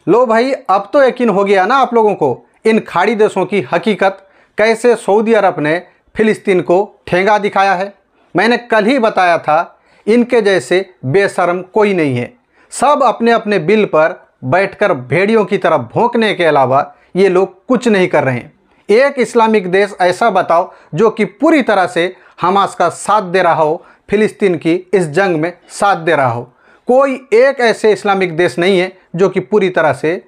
लो भाई, अब तो यकीन हो गया ना आप लोगों को इन खाड़ी देशों की हकीकत, कैसे सऊदी अरब ने फिलिस्तीन को ठेंगा दिखाया है। मैंने कल ही बताया था, इनके जैसे बेशर्म कोई नहीं है। सब अपने अपने बिल पर बैठकर भेड़ियों की तरह भौंकने के अलावा ये लोग कुछ नहीं कर रहे हैं। एक इस्लामिक देश ऐसा बताओ जो कि पूरी तरह से हमास का साथ दे रहा हो, फिलिस्तीन की इस जंग में साथ दे रहा हो। कोई एक ऐसे इस्लामिक देश नहीं है जो कि पूरी तरह से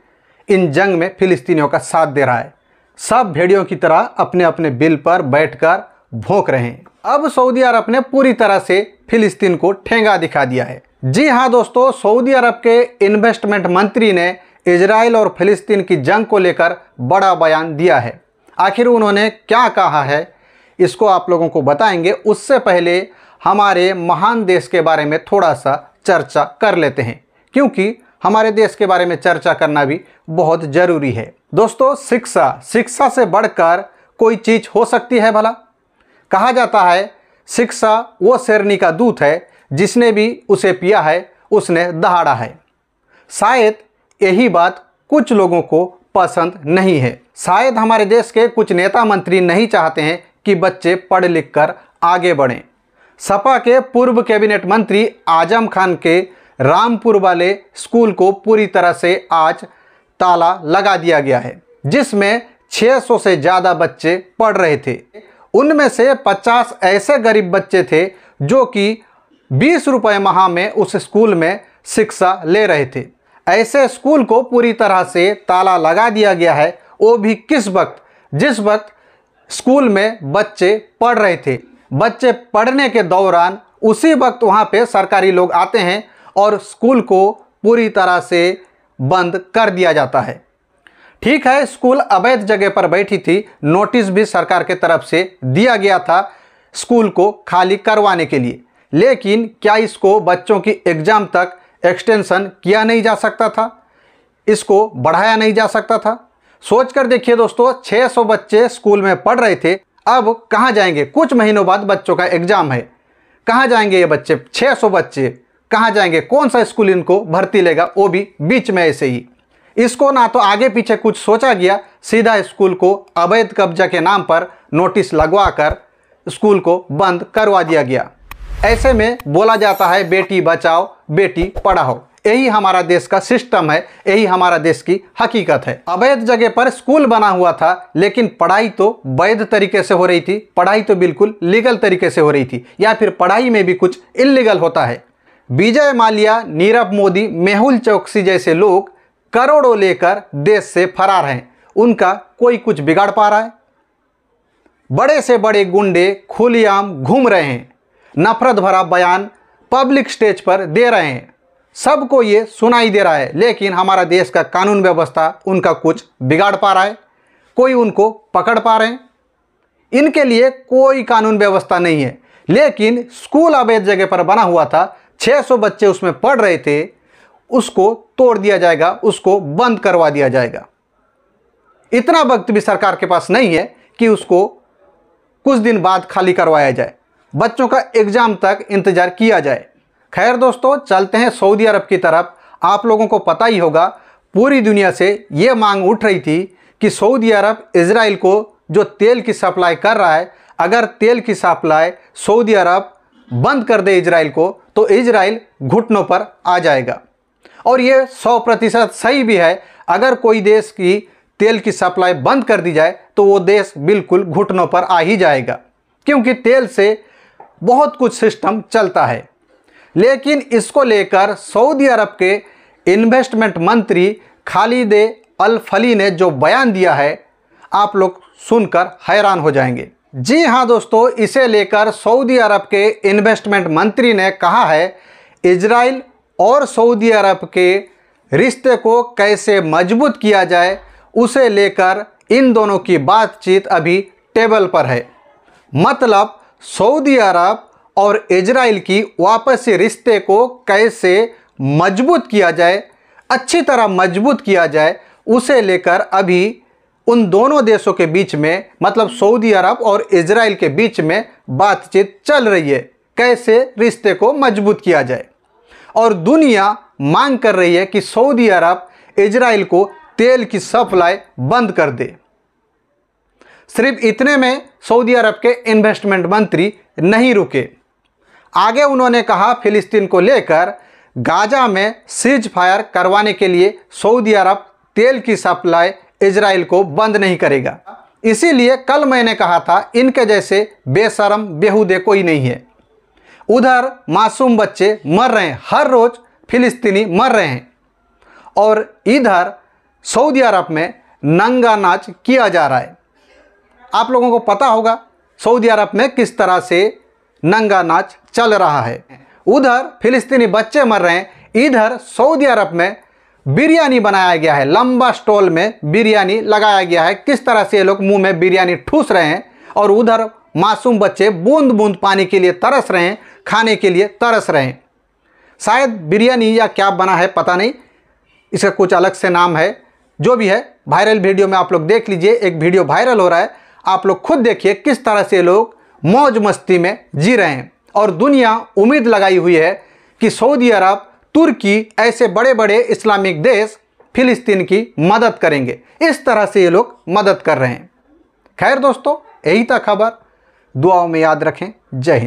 इन जंग में फिलिस्तीनियों का साथ दे रहा है। सब भेड़ियों की तरह अपने अपने बिल पर बैठकर भौंक रहे हैं। अब सऊदी अरब ने पूरी तरह से फिलिस्तीन को ठेंगा दिखा दिया है। जी हाँ दोस्तों, सऊदी अरब के इन्वेस्टमेंट मंत्री ने इजराइल और फिलिस्तीन की जंग को लेकर बड़ा बयान दिया है। आखिर उन्होंने क्या कहा है, इसको आप लोगों को बताएंगे। उससे पहले हमारे महान देश के बारे में थोड़ा सा चर्चा कर लेते हैं, क्योंकि हमारे देश के बारे में चर्चा करना भी बहुत ज़रूरी है। दोस्तों, शिक्षा से बढ़कर कोई चीज़ हो सकती है भला? कहा जाता है शिक्षा वो शेरनी का दूध है, जिसने भी उसे पिया है उसने दहाड़ा है। शायद यही बात कुछ लोगों को पसंद नहीं है। शायद हमारे देश के कुछ नेता मंत्री नहीं चाहते हैं कि बच्चे पढ़ लिख कर आगे बढ़ें। सपा के पूर्व कैबिनेट मंत्री आजम खान के रामपुर वाले स्कूल को पूरी तरह से आज ताला लगा दिया गया है, जिसमें 600 से ज़्यादा बच्चे पढ़ रहे थे। उनमें से 50 ऐसे गरीब बच्चे थे जो कि 20 रुपये माह में उस स्कूल में शिक्षा ले रहे थे। ऐसे स्कूल को पूरी तरह से ताला लगा दिया गया है, वो भी किस वक्त? जिस वक्त स्कूल में बच्चे पढ़ रहे थे। बच्चे पढ़ने के दौरान उसी वक्त वहाँ पे सरकारी लोग आते हैं और स्कूल को पूरी तरह से बंद कर दिया जाता है। ठीक है, स्कूल अवैध जगह पर बैठी थी, नोटिस भी सरकार के तरफ से दिया गया था स्कूल को खाली करवाने के लिए, लेकिन क्या इसको बच्चों की एग्ज़ाम तक एक्सटेंशन किया नहीं जा सकता था? इसको बढ़ाया नहीं जा सकता था? सोच कर देखिए दोस्तों, 600 बच्चे स्कूल में पढ़ रहे थे, अब कहाँ जाएंगे? कुछ महीनों बाद बच्चों का एग्ज़ाम है, कहाँ जाएंगे ये बच्चे? 600 बच्चे कहाँ जाएंगे? कौन सा स्कूल इनको भर्ती लेगा, वो भी बीच में ऐसे ही? इसको ना तो आगे पीछे कुछ सोचा गया, सीधा स्कूल को अवैध कब्जा के नाम पर नोटिस लगवा कर स्कूल को बंद करवा दिया गया। ऐसे में बोला जाता है बेटी बचाओ बेटी पढ़ाओ। यही हमारा देश का सिस्टम है, यही हमारा देश की हकीकत है। अवैध जगह पर स्कूल बना हुआ था, लेकिन पढ़ाई तो वैध तरीके से हो रही थी, पढ़ाई तो बिल्कुल लीगल तरीके से हो रही थी, या फिर पढ़ाई में भी कुछ इल्लीगल होता है। विजय माल्या, नीरव मोदी, मेहुल चौकसी जैसे लोग करोड़ों लेकर देश से फरार हैं, उनका कोई कुछ बिगाड़ पा रहा है? बड़े से बड़े गुंडे खुलेआम घूम रहे हैं, नफरत भरा बयान पब्लिक स्टेज पर दे रहे हैं, सबको ये सुनाई दे रहा है, लेकिन हमारा देश का कानून व्यवस्था उनका कुछ बिगाड़ पा रहा है? कोई उनको पकड़ पा रहे हैं? इनके लिए कोई कानून व्यवस्था नहीं है। लेकिन स्कूल अवैध जगह पर बना हुआ था, 600 बच्चे उसमें पढ़ रहे थे, उसको तोड़ दिया जाएगा, उसको बंद करवा दिया जाएगा। इतना वक्त भी सरकार के पास नहीं है कि उसको कुछ दिन बाद खाली करवाया जाए, बच्चों का एग्ज़ाम तक इंतज़ार किया जाए। खैर दोस्तों, चलते हैं सऊदी अरब की तरफ। आप लोगों को पता ही होगा, पूरी दुनिया से ये मांग उठ रही थी कि सऊदी अरब इजराइल को जो तेल की सप्लाई कर रहा है, अगर तेल की सप्लाई सऊदी अरब बंद कर दे इजराइल को, तो इजराइल घुटनों पर आ जाएगा। और ये 100% सही भी है। अगर कोई देश की तेल की सप्लाई बंद कर दी जाए तो वो देश बिल्कुल घुटनों पर आ ही जाएगा, क्योंकि तेल से बहुत कुछ सिस्टम चलता है। लेकिन इसको लेकर सऊदी अरब के इन्वेस्टमेंट मंत्री खालिद अल फली ने जो बयान दिया है, आप लोग सुनकर हैरान हो जाएंगे। जी हाँ दोस्तों, इसे लेकर सऊदी अरब के इन्वेस्टमेंट मंत्री ने कहा है, इजराइल और सऊदी अरब के रिश्ते को कैसे मजबूत किया जाए, उसे लेकर इन दोनों की बातचीत अभी टेबल पर है। मतलब सऊदी अरब और इजराइल की वापसी रिश्ते को कैसे मजबूत किया जाए, अच्छी तरह मजबूत किया जाए, उसे लेकर अभी उन दोनों देशों के बीच में, मतलब सऊदी अरब और इजराइल के बीच में बातचीत चल रही है, कैसे रिश्ते को मजबूत किया जाए। और दुनिया मांग कर रही है कि सऊदी अरब इजराइल को तेल की सप्लाई बंद कर दे। सिर्फ इतने में सऊदी अरब के इन्वेस्टमेंट मंत्री नहीं रुके, आगे उन्होंने कहा फिलिस्तीन को लेकर गाजा में सीज फायर करवाने के लिए सऊदी अरब तेल की सप्लाई इजराइल को बंद नहीं करेगा। इसीलिए कल मैंने कहा था इनके जैसे बेशरम बेहुदे कोई नहीं है। उधर मासूम बच्चे मर रहे हैं, हर रोज फिलिस्तीनी मर रहे हैं, और इधर सऊदी अरब में नंगा नाच किया जा रहा है। आप लोगों को पता होगा सऊदी अरब में किस तरह से नंगा नाच चल रहा है। उधर फिलिस्तीनी बच्चे मर रहे हैं, इधर सऊदी अरब में बिरयानी बनाया गया है, लंबा स्टॉल में बिरयानी लगाया गया है। किस तरह से ये लोग मुंह में बिरयानी ठूस रहे हैं, और उधर मासूम बच्चे बूंद बूंद पानी के लिए तरस रहे हैं, खाने के लिए तरस रहे हैं। शायद बिरयानी या क्या बना है पता नहीं, इसका कुछ अलग से नाम है। जो भी है वायरल वीडियो में आप लोग देख लीजिए, एक वीडियो वायरल हो रहा है, आप लोग खुद देखिए किस तरह से लोग मौज मस्ती में जी रहे हैं। और दुनिया उम्मीद लगाई हुई है कि सऊदी अरब, तुर्की, ऐसे बड़े बड़े इस्लामिक देश फिलिस्तीन की मदद करेंगे। इस तरह से ये लोग मदद कर रहे हैं। खैर दोस्तों, यही था खबर। दुआओं में याद रखें। जय हिंद।